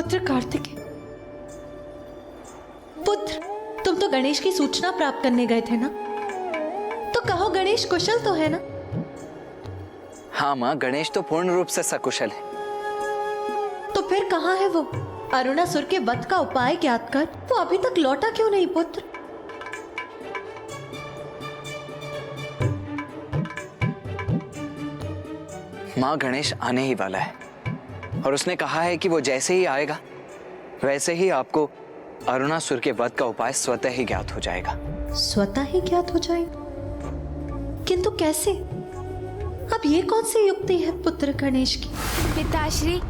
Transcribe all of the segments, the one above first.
पुत्र कार्तिकेय, पुत्र, तुम तो गणेश की सूचना प्राप्त करने गए थे ना? तो कहो गणेश कुशल तो है ना? हाँ माँ, गणेश तो पूर्ण रूप से सकुशल है। तो फिर कहाँ है वो? अरुणासुर के वध का उपाय ज्ञात कर वो अभी तक लौटा क्यों नहीं पुत्र? माँ, गणेश आने ही वाला है और उसने कहा है कि वो जैसे ही आएगा वैसे ही आपको अरुणासुर के वध का उपाय स्वतः ही ज्ञात हो जाएगा। स्वतः ही ज्ञात हो जाएगा? किंतु कैसे? अब ये कौन सी युक्ति है पुत्र गणेश की? पिताश्री,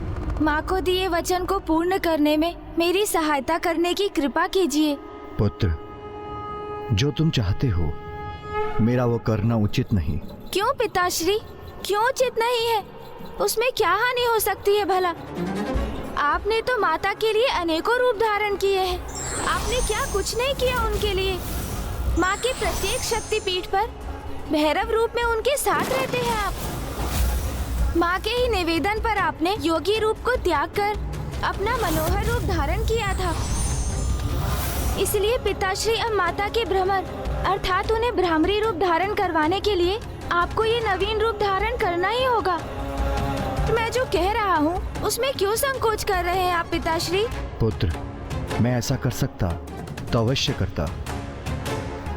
माँ को दिए वचन को पूर्ण करने में मेरी सहायता करने की कृपा कीजिए। पुत्र, जो तुम चाहते हो मेरा वो करना उचित नहीं। क्यों पिताश्री, क्यों उचित नहीं है? उसमें क्या हानि हो सकती है भला? आपने तो माता के लिए अनेकों रूप धारण किए हैं। आपने क्या कुछ नहीं किया उनके लिए? माँ के प्रत्येक शक्ति पीठ पर भैरव रूप में उनके साथ रहते हैं आप। माँ के ही निवेदन पर आपने योगी रूप को त्याग कर अपना मनोहर रूप धारण किया था। इसलिए पिताश्री, अब माता के भ्रमर अर्थात उन्हें भ्रामरी रूप धारण करवाने के लिए आपको ये नवीन रूप धारण करना ही होगा। मैं जो कह रहा हूँ उसमें क्यों संकोच कर रहे हैं आप पिताश्री? पुत्र, मैं ऐसा कर सकता तो अवश्य करता,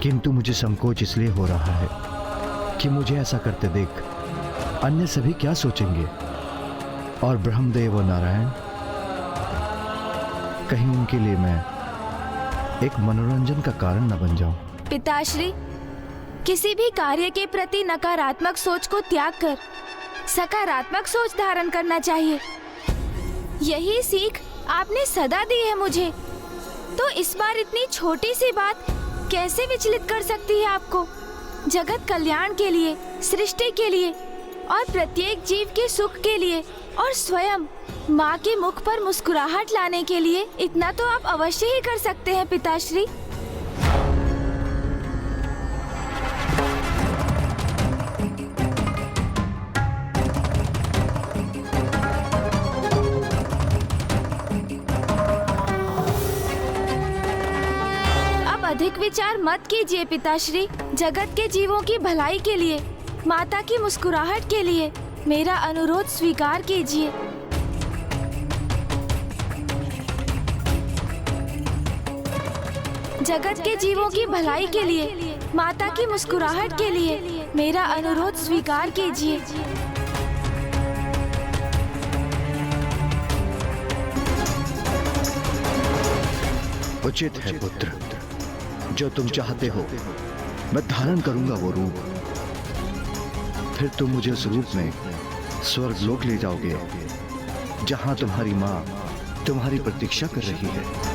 किंतु मुझे संकोच इसलिए हो रहा है कि मुझे ऐसा करते देख अन्य सभी क्या सोचेंगे, और ब्रह्मदेव और नारायण, कहीं उनके लिए मैं एक मनोरंजन का कारण न बन जाऊं। पिताश्री, किसी भी कार्य के प्रति नकारात्मक सोच को त्याग कर सकारात्मक सोच धारण करना चाहिए। यही सीख आपने सदा दी है मुझे, तो इस बार इतनी छोटी सी बात कैसे विचलित कर सकती है आपको? जगत कल्याण के लिए, सृष्टि के लिए और प्रत्येक जीव के सुख के लिए और स्वयं माँ के मुख पर मुस्कुराहट लाने के लिए इतना तो आप अवश्य ही कर सकते हैं पिताश्री। अधिक विचार मत कीजिए पिताश्री। जगत के जीवों की भलाई के लिए, माता की मुस्कुराहट के लिए मेरा अनुरोध स्वीकार कीजिए। जगत के जीवों की भलाई के लिए, माता की मुस्कुराहट के लिए मेरा अनुरोध स्वीकार कीजिए। उचित है पुत्र, जो तुम चाहते हो मैं धारण करूंगा वो रूप। फिर तुम मुझे उस रूप में स्वर्ग लोक ले जाओगे, जहां तुम्हारी माँ तुम्हारी प्रतीक्षा कर रही है।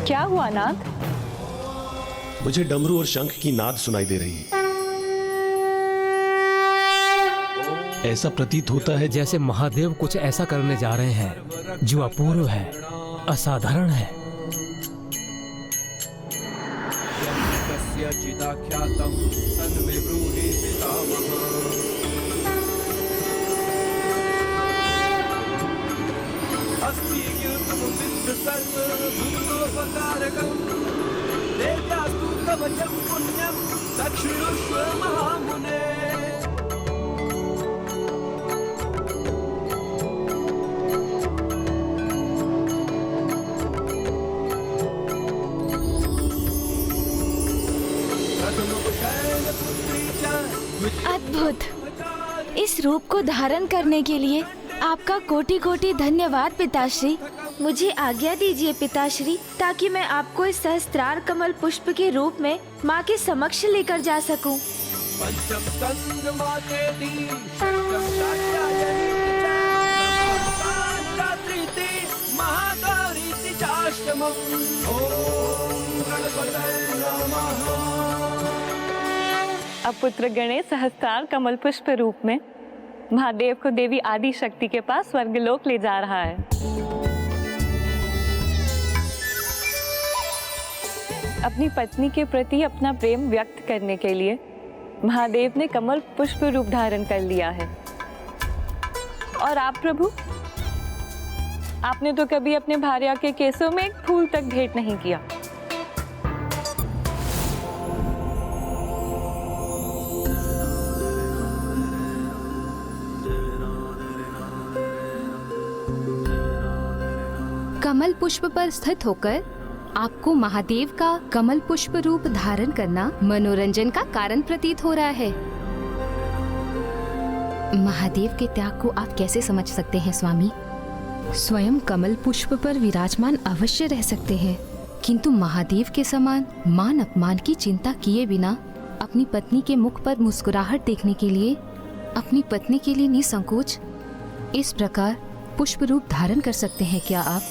क्या हुआ नाथ? मुझे डमरू और शंख की नाद सुनाई दे रही है। ऐसा प्रतीत होता है जैसे महादेव कुछ ऐसा करने जा रहे हैं जो अपूर्व है, असाधारण है। अद्भुत! इस रूप को धारण करने के लिए आपका कोटि कोटि धन्यवाद पिताश्री। मुझे आज्ञा दीजिए पिताश्री, ताकि मैं आपको इस सहस्त्रार कमल पुष्प के रूप में माँ के समक्ष लेकर जा सकूं। अब पुत्र गणेश सहस्त्रार कमल पुष्प रूप में महादेव को देवी आदि शक्ति के पास स्वर्गलोक ले जा रहा है। अपनी पत्नी के प्रति अपना प्रेम व्यक्त करने के लिए महादेव ने कमल पुष्प रूप धारण कर लिया है। और आप प्रभु, आपने तो कभी अपने भार्या के केसों में एक फूल तक भेंट नहीं किया। कमल पुष्प पर स्थित होकर आपको महादेव का कमल पुष्प रूप धारण करना मनोरंजन का कारण प्रतीत हो रहा है। महादेव के त्याग को आप कैसे समझ सकते हैं स्वामी? स्वयं कमल पुष्प पर विराजमान अवश्य रह सकते हैं, किंतु महादेव के समान मान अपमान की चिंता किए बिना अपनी पत्नी के मुख पर मुस्कुराहट देखने के लिए अपनी पत्नी के लिए निसंकोच इस प्रकार पुष्प रूप धारण कर सकते हैं क्या आप?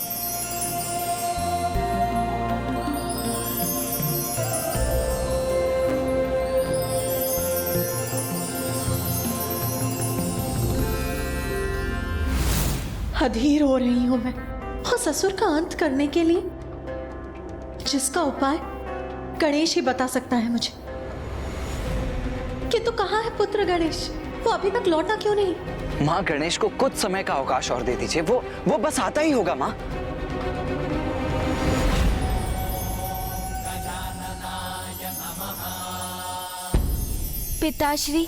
अधीर हो रही हूं मैं उस असुर का अंत करने के लिए, जिसका उपाय गणेश ही बता सकता है मुझे। किंतु कहाँ है पुत्र गणेश? वो अभी तक लौटा क्यों नहीं? माँ, गणेश को कुछ समय का अवकाश और दे दीजिए, वो बस आता ही होगा माँ। पिताश्री,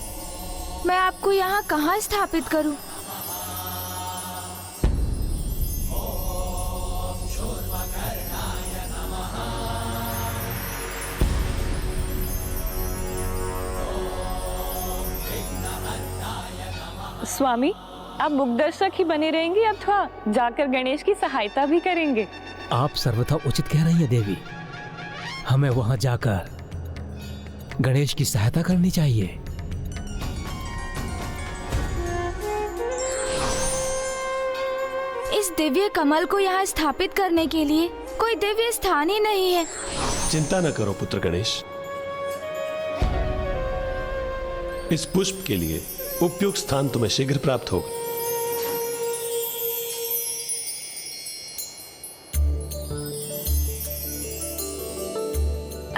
मैं आपको यहाँ कहाँ स्थापित करूं? स्वामी, आप मुखदर्शक ही बने रहेंगे अथवा जाकर गणेश की सहायता भी करेंगे? आप सर्वथा उचित कह रही है देवी। हमें वहां जाकर गणेश की सहायता करनी चाहिए। इस दिव्य कमल को यहाँ स्थापित करने के लिए कोई दिव्य स्थान ही नहीं है। चिंता न करो पुत्र गणेश, इस पुष्प के लिए उपयुक्त स्थान तुम्हें शीघ्र प्राप्त होगा।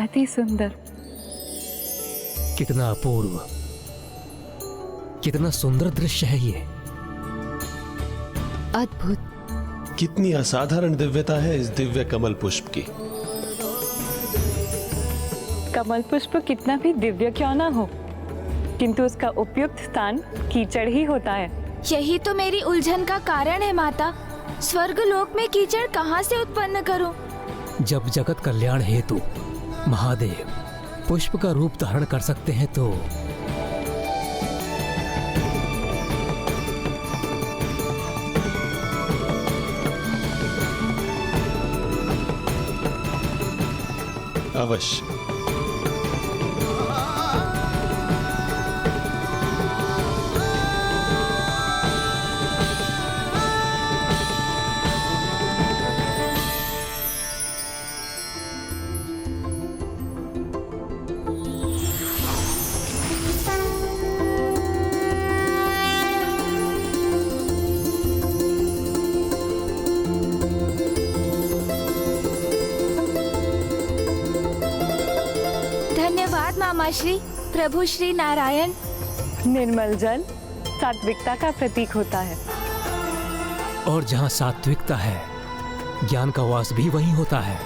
अति सुंदर, कितना अपूर्व, कितना सुंदर दृश्य है ये। अद्भुत। कितनी असाधारण दिव्यता है इस दिव्य कमल पुष्प की। कमल पुष्प कितना भी दिव्य क्यों ना हो, किंतु उसका उपयुक्त स्थान कीचड़ ही होता है। यही तो मेरी उलझन का कारण है माता। स्वर्गलोक में कीचड़ कहाँ से उत्पन्न करूं? जब जगत कल्याण हेतु महादेव पुष्प का रूप धारण कर सकते हैं तो अवश्य। धन्यवाद मामा श्री, प्रभु श्री नारायण। निर्मल जल सात्विकता का प्रतीक होता है, और जहाँ सात्विकता है ज्ञान का वास भी वहीं होता है।